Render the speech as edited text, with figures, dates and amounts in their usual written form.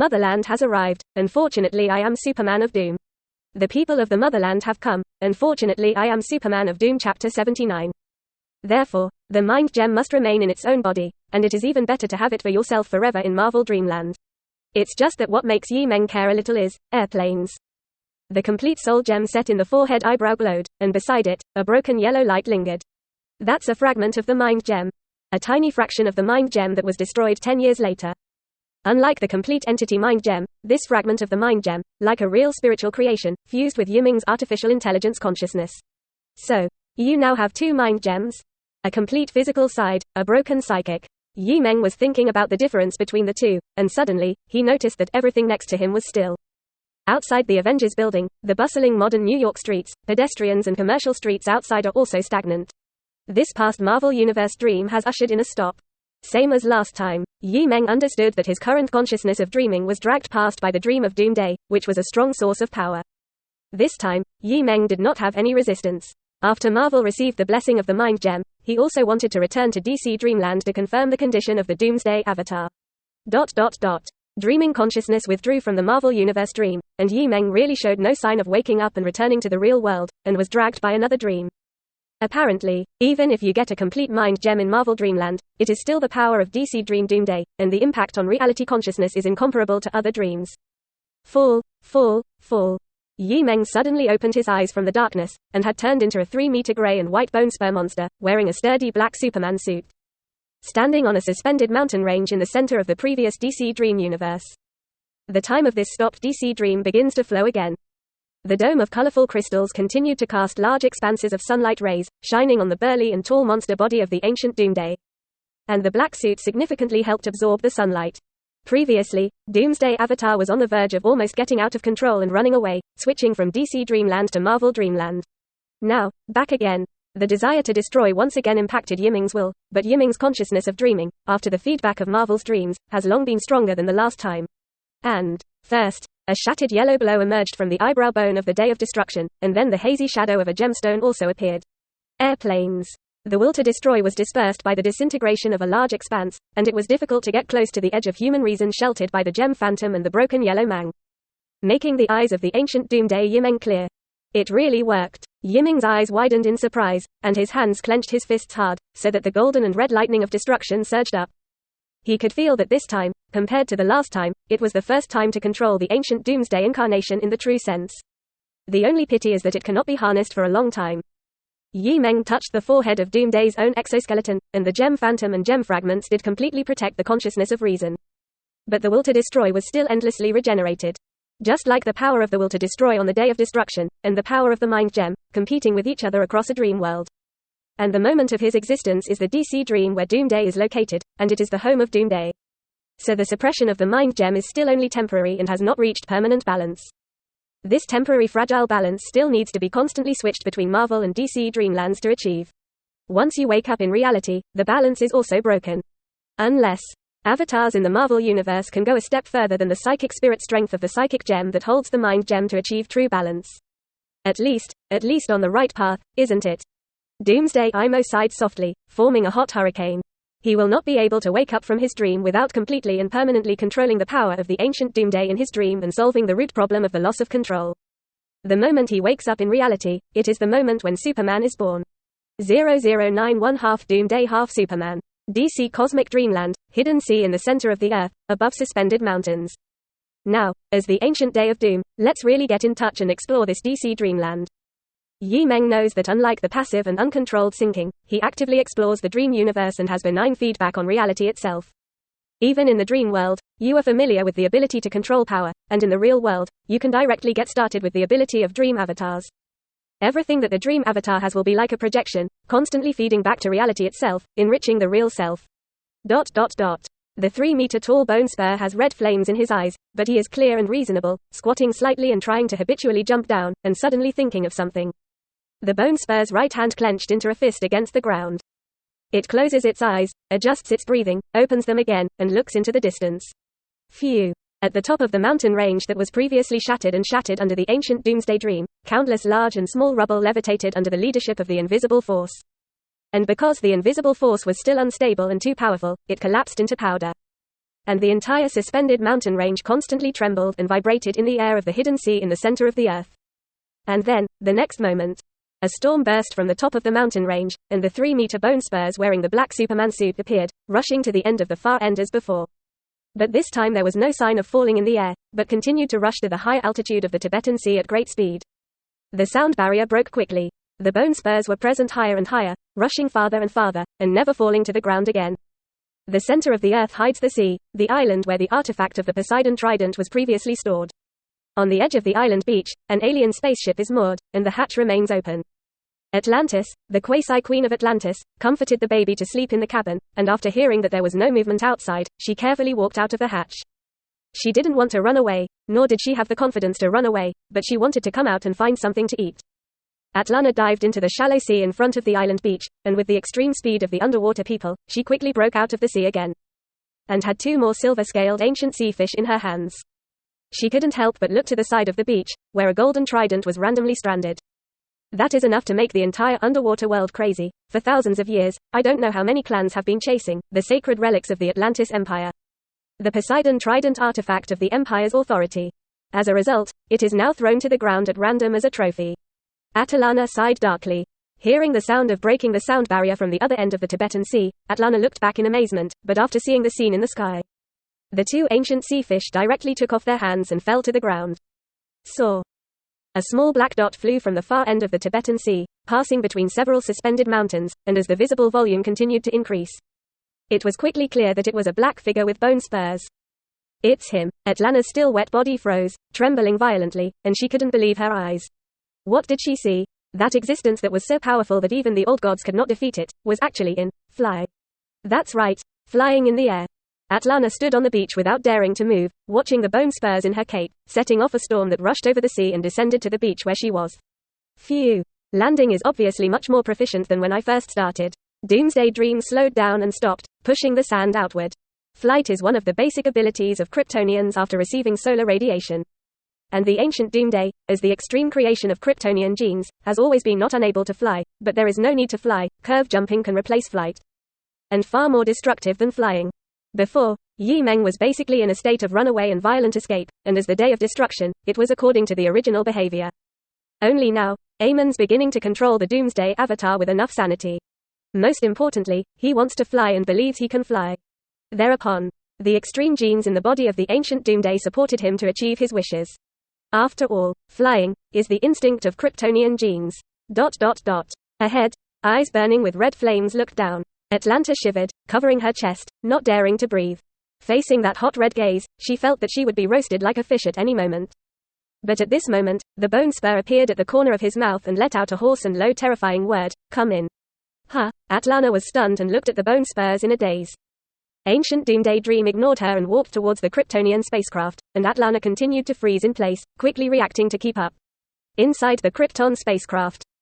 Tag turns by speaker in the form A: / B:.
A: Motherland has arrived. Unfortunately, I am Superman of Doom. The people of the Motherland have come. Unfortunately, I am Superman of Doom. Chapter 79. Therefore, the mind gem must remain in its own body, and it is even better to have it for yourself forever in Marvel Dreamland. It's just that what makes Meng care a little is airplanes. The complete soul gem set in the forehead eyebrow glowed, and beside it, a broken yellow light lingered. That's a fragment of the mind gem. A tiny fraction of the mind gem that was destroyed 10 years later. Unlike the complete entity mind gem, this fragment of the mind gem, like a real spiritual creation, fused with Meng's artificial intelligence consciousness. So, you now have two mind gems? A complete physical side, a broken psychic. Meng was thinking about the difference between the two, and suddenly, he noticed that everything next to him was still. Outside the Avengers building, the bustling modern New York streets, pedestrians and commercial streets outside are also stagnant. This past Marvel Universe dream has ushered in a stop. Same as last time, Meng understood that his current consciousness of dreaming was dragged past by the dream of Doomsday, which was a strong source of power. This time, Meng did not have any resistance. After Marvel received the blessing of the Mind Gem, he also wanted to return to DC Dreamland to confirm the condition of the Doomsday Avatar. Dreaming consciousness withdrew from the Marvel Universe dream, and Meng really showed no sign of waking up and returning to the real world, and was dragged by another dream. Apparently, even if you get a complete mind gem in Marvel Dreamland, it is still the power of DC Dream Doomsday, and the impact on reality consciousness is incomparable to other dreams. Fall. Meng suddenly opened his eyes from the darkness, and had turned into a 3-meter gray and white bone spur monster, wearing a sturdy black Superman suit. Standing on a suspended mountain range in the center of the previous DC Dream universe. The time of this stopped DC Dream begins to flow again. The dome of colorful crystals continued to cast large expanses of sunlight rays, shining on the burly and tall monster body of the ancient Doomsday. And the black suit significantly helped absorb the sunlight. Previously, Doomsday Avatar was on the verge of almost getting out of control and running away, switching from DC Dreamland to Marvel Dreamland. Now, back again. The desire to destroy once again impacted Meng's will, but Meng's consciousness of dreaming, after the feedback of Marvel's dreams, has long been stronger than the last time. And, first, a shattered yellow glow emerged from the eyebrow bone of the Day of Destruction, and then the hazy shadow of a gemstone also appeared. Airplanes. The will to destroy was dispersed by the disintegration of a large expanse, and it was difficult to get close to the edge of human reason sheltered by the gem phantom and the broken yellow Meng. Making the eyes of the ancient Doomsday Meng clear. It really worked. Meng's eyes widened in surprise, and his hands clenched his fists hard, so that the golden and red lightning of destruction surged up. He could feel that this time, compared to the last time, it was the first time to control the ancient Doomsday incarnation in the true sense. The only pity is that it cannot be harnessed for a long time. Meng touched the forehead of Doomsday's own exoskeleton, and the gem phantom and gem fragments did completely protect the consciousness of reason. But the will to destroy was still endlessly regenerated. Just like the power of the will to destroy on the Day of Destruction, and the power of the mind gem, competing with each other across a dream world. And the moment of his existence is the DC Dream where Doomsday is located, and it is the home of Doomsday. So the suppression of the mind gem is still only temporary and has not reached permanent balance. This temporary fragile balance still needs to be constantly switched between Marvel and DC Dreamlands to achieve. Once you wake up in reality, the balance is also broken. Unless avatars in the Marvel Universe can go a step further than the psychic spirit strength of the psychic gem that holds the mind gem to achieve true balance. At least on the right path, isn't it? Doomsday Imo sighed softly, forming a hot hurricane. He will not be able to wake up from his dream without completely and permanently controlling the power of the ancient Doomsday in his dream and solving the root problem of the loss of control. The moment he wakes up in reality, it is the moment when Superman is born. 0091 half Doomsday half Superman. DC Cosmic Dreamland, hidden sea in the center of the earth, above suspended mountains. Now, as the ancient Day of Doom, let's really get in touch and explore this DC Dreamland. Meng knows that unlike the passive and uncontrolled thinking, he actively explores the dream universe and has benign feedback on reality itself. Even in the dream world, you are familiar with the ability to control power, and in the real world, you can directly get started with the ability of dream avatars. Everything that the dream avatar has will be like a projection, constantly feeding back to reality itself, enriching the real self. The 3-meter-tall bone spur has red flames in his eyes, but he is clear and reasonable, squatting slightly and trying to habitually jump down, and suddenly thinking of something. The bone spur's right hand clenched into a fist against the ground. It closes its eyes, adjusts its breathing, opens them again, and looks into the distance. Phew. At the top of the mountain range that was previously shattered under the ancient Doomsday Dream, countless large and small rubble levitated under the leadership of the invisible force. And because the invisible force was still unstable and too powerful, it collapsed into powder. and the entire suspended mountain range constantly trembled and vibrated in the air of the hidden sea in the center of the earth. And then, the next moment, a storm burst from the top of the mountain range, and the 3-meter bone spurs wearing the black Superman suit appeared, rushing to the end of the far end as before. But this time there was no sign of falling in the air, but continued to rush to the high altitude of the Tibetan Sea at great speed. The sound barrier broke quickly. The bone spurs were present higher and higher, rushing farther and farther, and never falling to the ground again. The center of the earth hides the sea, the island where the artifact of the Poseidon trident was previously stored. On the edge of the island beach, an alien spaceship is moored, and the hatch remains open. Atlantis, the quasi-queen of Atlantis, comforted the baby to sleep in the cabin, and after hearing that there was no movement outside, she carefully walked out of the hatch. She didn't want to run away, nor did she have the confidence to run away, but she wanted to come out and find something to eat. Atlana dived into the shallow sea in front of the island beach, and with the extreme speed of the underwater people, she quickly broke out of the sea again. And had 2 more silver-scaled ancient sea fish in her hands. She couldn't help but look to the side of the beach, where a golden trident was randomly stranded. That is enough to make the entire underwater world crazy. For thousands of years, I don't know how many clans have been chasing the sacred relics of the Atlantis Empire. The Poseidon trident artifact of the Empire's authority. As a result, it is now thrown to the ground at random as a trophy. Atlana sighed darkly. Hearing the sound of breaking the sound barrier from the other end of the Tibetan Sea, Atlana looked back in amazement, but after seeing the scene in the sky, the 2 ancient sea fish directly took off their hands and fell to the ground. Saw. A small black dot flew from the far end of the Tibetan Sea, passing between several suspended mountains, and as the visible volume continued to increase, it was quickly clear that it was a black figure with bone spurs. It's him. Atlana's still wet body froze, trembling violently, and she couldn't believe her eyes. What did she see? That existence that was so powerful that even the old gods could not defeat it, was actually in fly. That's right, flying in the air. Atlana stood on the beach without daring to move, watching the bone spurs in her cape, setting off a storm that rushed over the sea and descended to the beach where she was. Phew. Landing is obviously much more proficient than when I first started. Doomsday Dream slowed down and stopped, pushing the sand outward. Flight is one of the basic abilities of Kryptonians after receiving solar radiation. And the ancient Doomsday, as the extreme creation of Kryptonian genes, has always been not unable to fly, but there is no need to fly. Curve jumping can replace flight. And far more destructive than flying. Before, Meng was basically in a state of runaway and violent escape, and as the day of destruction, it was according to the original behavior. Only now, Amon's beginning to control the Doomsday avatar with enough sanity. Most importantly, he wants to fly and believes he can fly. Thereupon, the extreme genes in the body of the ancient Doomsday supported him to achieve his wishes. After all, flying is the instinct of Kryptonian genes. Ahead, eyes burning with red flames looked down. Atlanta shivered, covering her chest, not daring to breathe. Facing that hot red gaze, she felt that she would be roasted like a fish at any moment. But at this moment, the bone spur appeared at the corner of his mouth and let out a hoarse and low terrifying word, "Come in." Huh? Atlana was stunned and looked at the bone spurs in a daze. Ancient Doomsday Dream ignored her and walked towards the Kryptonian spacecraft, and Atlana continued to freeze in place, quickly reacting to keep up. Inside the Krypton spacecraft,